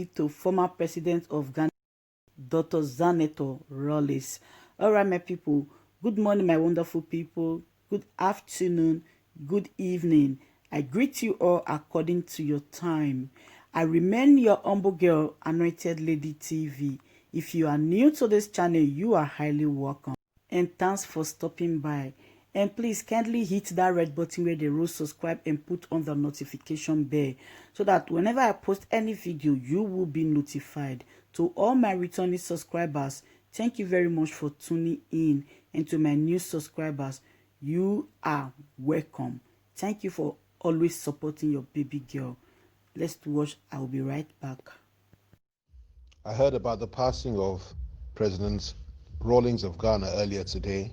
Rest in peace to former president of Ghana, Dr. Zanetor Rawlings. All right, my people. Good morning, my wonderful people. Good afternoon. Good evening. I greet you all according to your time. I remain your humble girl, Anointed Lady TV. If you are new to this channel, you are highly welcome. And thanks for stopping by. And please kindly hit that red button where they wrote subscribe and put on the notification bell so that whenever I post any video, you will be notified. To all my returning subscribers, thank you very much for tuning in. And to my new subscribers, you are welcome. Thank you for always supporting your baby girl. Let's watch. I will be right back. I heard about the passing of President Rawlings of Ghana earlier today,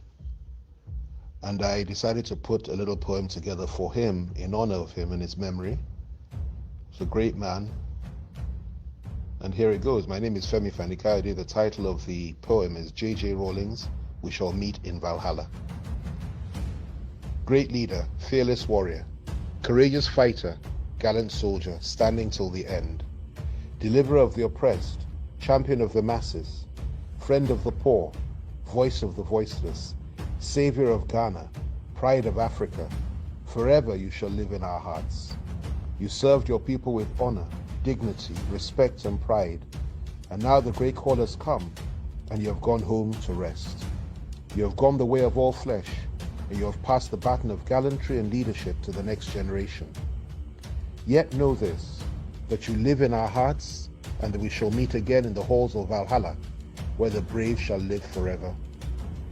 and I decided to put a little poem together for him in honor of him and his memory. He's a great man. And here it goes. My name is Femi Fani. The title of the poem is J.J. Rawlings, We Shall Meet in Valhalla. Great leader, fearless warrior, courageous fighter, gallant soldier, standing till the end. Deliverer of the oppressed, champion of the masses, friend of the poor, voice of the voiceless, savior of Ghana, pride of Africa, forever you shall live in our hearts. You served your people with honor, dignity, respect, and pride, and now the great call has come, and you have gone home to rest. You have gone the way of all flesh, and you have passed the baton of gallantry and leadership to the next generation. Yet know this, that you live in our hearts, and that we shall meet again in the halls of Valhalla, where the brave shall live forever.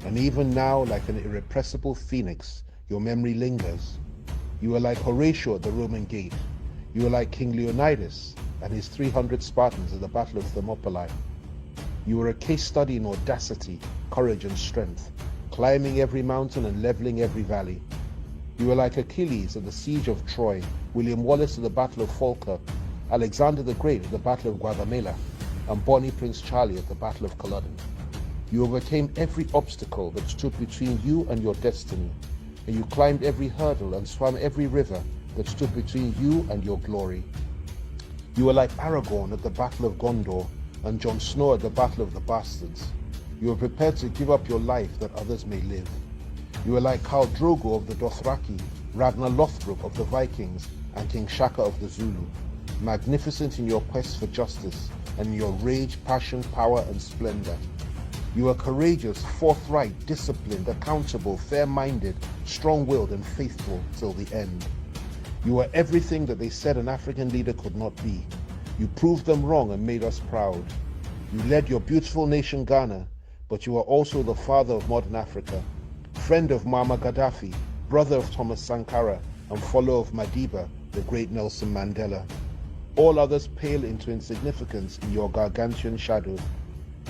And even now, like an irrepressible phoenix, your memory lingers. You are like Horatio at the Roman gate. You are like King Leonidas and his 300 Spartans at the Battle of Thermopylae. You are a case study in audacity, courage, and strength, climbing every mountain and leveling every valley. You are like Achilles at the siege of Troy, William Wallace at the Battle of Falkirk, Alexander the Great at the Battle of Gaugamela, and Bonnie Prince Charlie at the Battle of Culloden. You overcame every obstacle that stood between you and your destiny, and you climbed every hurdle and swam every river that stood between you and your glory. You were like Aragorn at the Battle of Gondor and Jon Snow at the Battle of the Bastards. You were prepared to give up your life that others may live. You were like Khal Drogo of the Dothraki, Ragnar Lothbrok of the Vikings, and King Shaka of the Zulu, magnificent in your quest for justice and in your rage, passion, power, and splendor. You are courageous, forthright, disciplined, accountable, fair-minded, strong-willed, and faithful till the end. You are everything that they said an African leader could not be. You proved them wrong and made us proud. You led your beautiful nation Ghana, but you are also the father of modern Africa, friend of Muammar Gaddafi, brother of Thomas Sankara, and follower of Madiba, the great Nelson Mandela. All others pale into insignificance in your gargantuan shadow.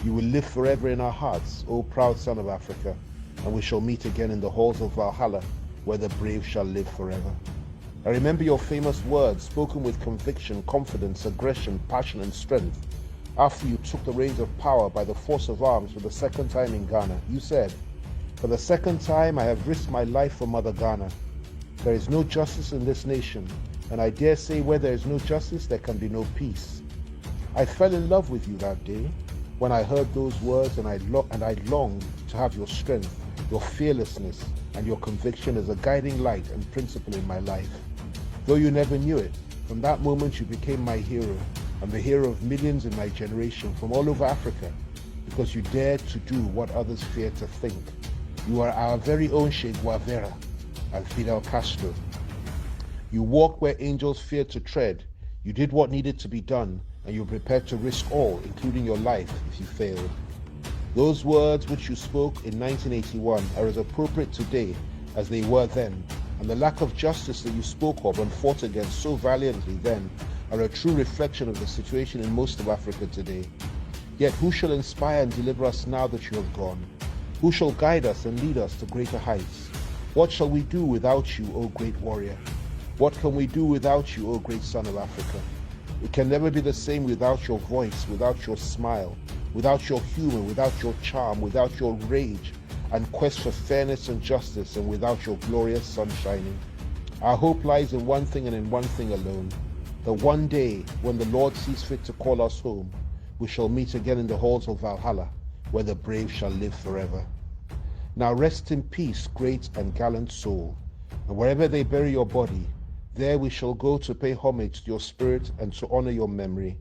You will live forever in our hearts, O proud son of Africa, and we shall meet again in the halls of Valhalla, where the brave shall live forever. I remember your famous words, spoken with conviction, confidence, aggression, passion, and strength. After you took the reins of power by the force of arms for the second time in Ghana, you said, "For the second time I have risked my life for Mother Ghana. There is no justice in this nation, and I dare say where there is no justice, there can be no peace." I fell in love with you that day when I heard those words, and I longed to have your strength, your fearlessness, and your conviction as a guiding light and principle in my life. Though you never knew it, from that moment you became my hero, and the hero of millions in my generation from all over Africa, because you dared to do what others feared to think. You are our very own Che Guevara and Fidel Castro. You walked where angels feared to tread. You did what needed to be done, and you were prepared to risk all, including your life, if you failed. Those words which you spoke in 1981 are as appropriate today as they were then, and the lack of justice that you spoke of and fought against so valiantly then are a true reflection of the situation in most of Africa today. Yet who shall inspire and deliver us now that you have gone? Who shall guide us and lead us to greater heights? What shall we do without you, O great warrior? What can we do without you, O great son of Africa? It can never be the same without your voice, without your smile, without your humor, without your charm, without your rage and quest for fairness and justice, and without your glorious sun shining. Our hope lies in one thing and in one thing alone, that one day, when the Lord sees fit to call us home, we shall meet again in the halls of Valhalla, where the brave shall live forever. Now rest in peace, great and gallant soul, and wherever they bury your body, there we shall go to pay homage to your spirit and to honor your memory.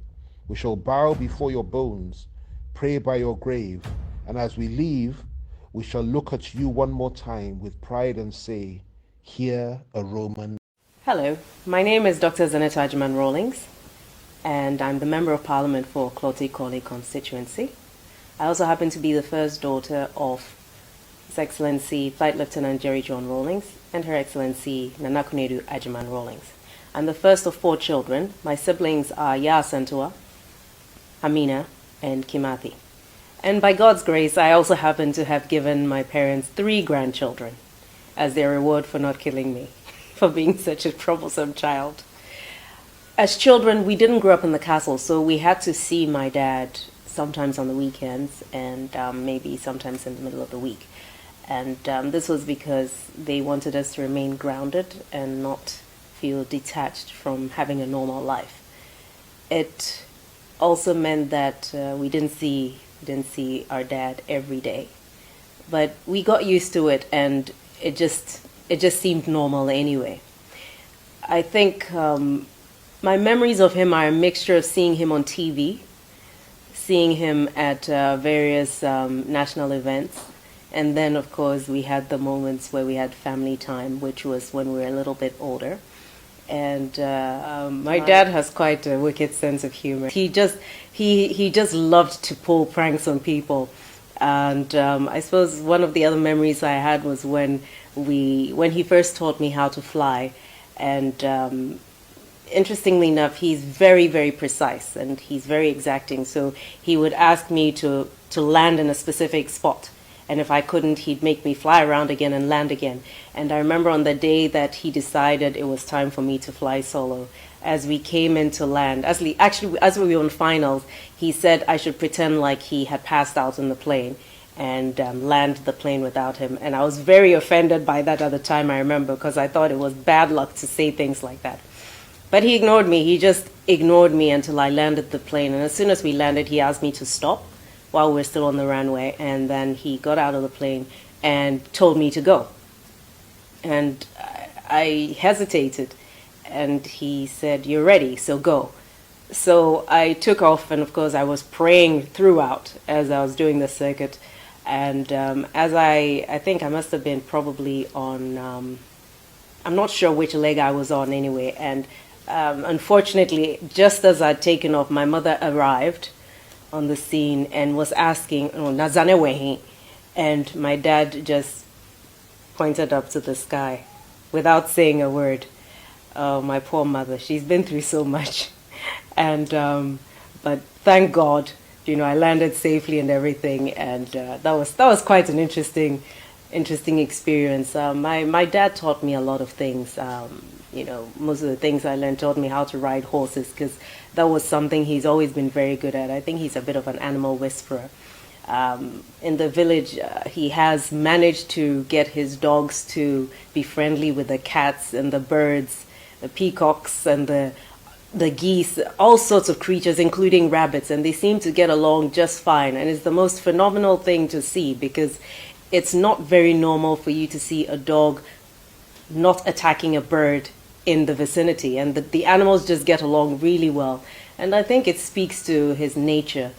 We shall bow before your bones, pray by your grave, and as we leave, we shall look at you one more time with pride and say, here a Roman. Hello, my name is Dr. Zanetor Rawlings, and I'm the Member of Parliament for Clote Corley constituency. I also happen to be the first daughter of His Excellency Flight Lieutenant Jerry John Rawlings and Her Excellency Nanakunedu Ajiman Rawlings. I'm the first of 4 children. My siblings are Ya Santua, Amina, and Kimathi. And by God's grace, I also happen to have given my parents 3 grandchildren as their reward for not killing me, for being such a troublesome child. As children, we didn't grow up in the castle, so we had to see my dad sometimes on the weekends and maybe sometimes in the middle of the week. And this was because they wanted us to remain grounded and not feel detached from having a normal life. It also meant that we didn't see our dad every day, but we got used to it, and it just seemed normal anyway. I think my memories of him are a mixture of seeing him on TV, seeing him at various national events, and then of course we had the moments where we had family time, which was when we were a little bit older. And my dad has quite a wicked sense of humor. He just loved to pull pranks on people. And I suppose one of the other memories I had was when he first taught me how to fly. And interestingly enough, he's very, very precise and he's very exacting. So he would ask me to land in a specific spot. And if I couldn't, he'd make me fly around again and land again. And I remember on the day that he decided it was time for me to fly solo, as we came into land, as we were on finals, he said I should pretend like he had passed out in the plane and land the plane without him. And I was very offended by that at the time, I remember, because I thought it was bad luck to say things like that. But he ignored me. He just ignored me until I landed the plane. And as soon as we landed, he asked me to stop while we're still on the runway, and then he got out of the plane and told me to go. And I hesitated, and he said, "You're ready, so go." So I took off, and of course I was praying throughout as I was doing the circuit. And as I think I must have been probably on, I'm not sure which leg I was on anyway. And unfortunately, just as I'd taken off, my mother arrived on the scene and was asking, "Nazanewehi," and my dad just pointed up to the sky without saying a word. Oh, my poor mother, she's been through so much. And but thank God, I landed safely and everything, and that was quite an interesting experience. My dad taught me a lot of things. Most of the things I learned taught me how to ride horses, because that was something he's always been very good at. I think he's a bit of an animal whisperer. In the village, he has managed to get his dogs to be friendly with the cats and the birds, the peacocks and the geese, all sorts of creatures, including rabbits, and they seem to get along just fine. And it's the most phenomenal thing to see, because it's not very normal for you to see a dog not attacking a bird in the vicinity, and the animals just get along really well. And I think it speaks to his nature,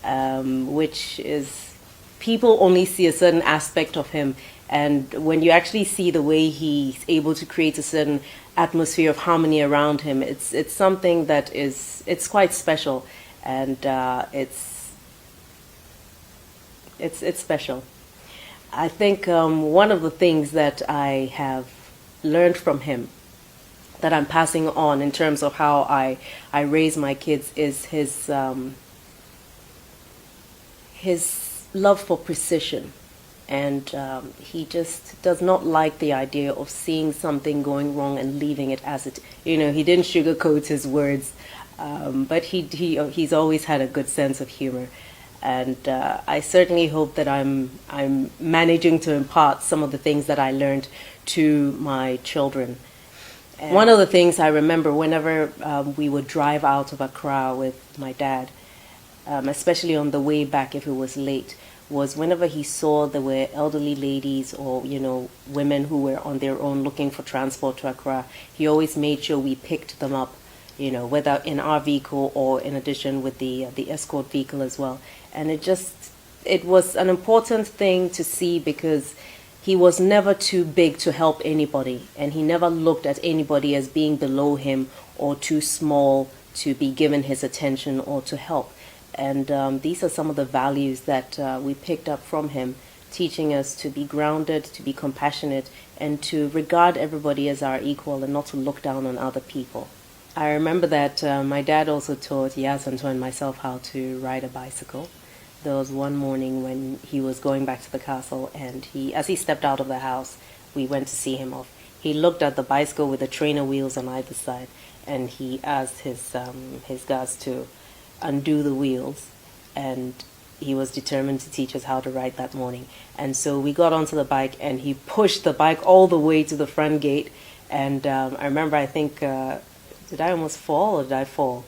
which is, people only see a certain aspect of him, and when you actually see the way he's able to create a certain atmosphere of harmony around him, it's something that it's quite special, and it's special. I think one of the things that I have learned from him, that I'm passing on in terms of how I raise my kids, is his love for precision. And he just does not like the idea of seeing something going wrong and leaving it as it. He didn't sugarcoat his words, but he's always had a good sense of humor. And I certainly hope that I'm managing to impart some of the things that I learned to my children. One of the things I remember whenever we would drive out of Accra with my dad, especially on the way back if it was late, was whenever he saw there were elderly ladies or, women who were on their own looking for transport to Accra, he always made sure we picked them up, whether in our vehicle or in addition with the escort vehicle as well. And it was an important thing to see because he was never too big to help anybody, and he never looked at anybody as being below him or too small to be given his attention or to help. And these are some of the values that we picked up from him, teaching us to be grounded, to be compassionate, and to regard everybody as our equal and not to look down on other people. I remember that my dad also taught Zanetor and myself how to ride a bicycle. There was one morning when he was going back to the castle, and as he stepped out of the house, we went to see him off. He looked at the bicycle with the trainer wheels on either side, and he asked his guards to undo the wheels, and he was determined to teach us how to ride that morning. And so we got onto the bike, and he pushed the bike all the way to the front gate. And I remember, I think, did I almost fall or did I fall?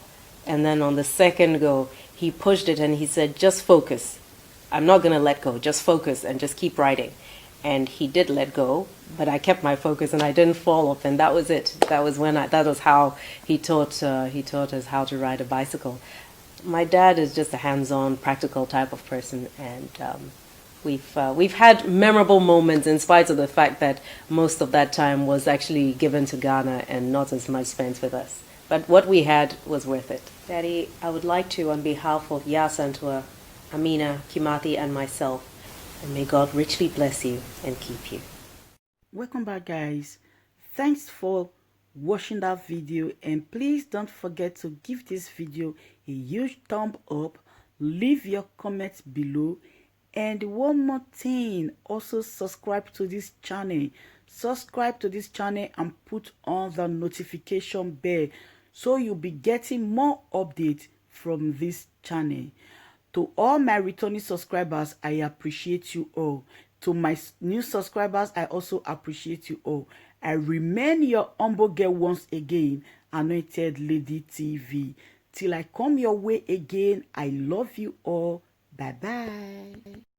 And then on the second go, he pushed it and he said, "Just focus. I'm not going to let go. Just focus and just keep riding." And he did let go, but I kept my focus and I didn't fall off. And that was it. That was how he taught us how to ride a bicycle. My dad is just a hands-on, practical type of person, and we've had memorable moments in spite of the fact that most of that time was actually given to Ghana and not as much spent with us. But what we had was worth it. Daddy, I would like to, on behalf of Zanetor, Amina, Kimathi, and myself, and may God richly bless you and keep you. Welcome back, guys. Thanks for watching that video, and please don't forget to give this video a huge thumb up, leave your comments below, and one more thing, also subscribe to this channel and put on the notification bell so you'll be getting more updates from this channel. To all my returning subscribers, I appreciate you all. To my new subscribers, I also appreciate you all. I remain your humble girl once again, Anointed Lady TV. Till I come your way again, I love you all. Bye-bye.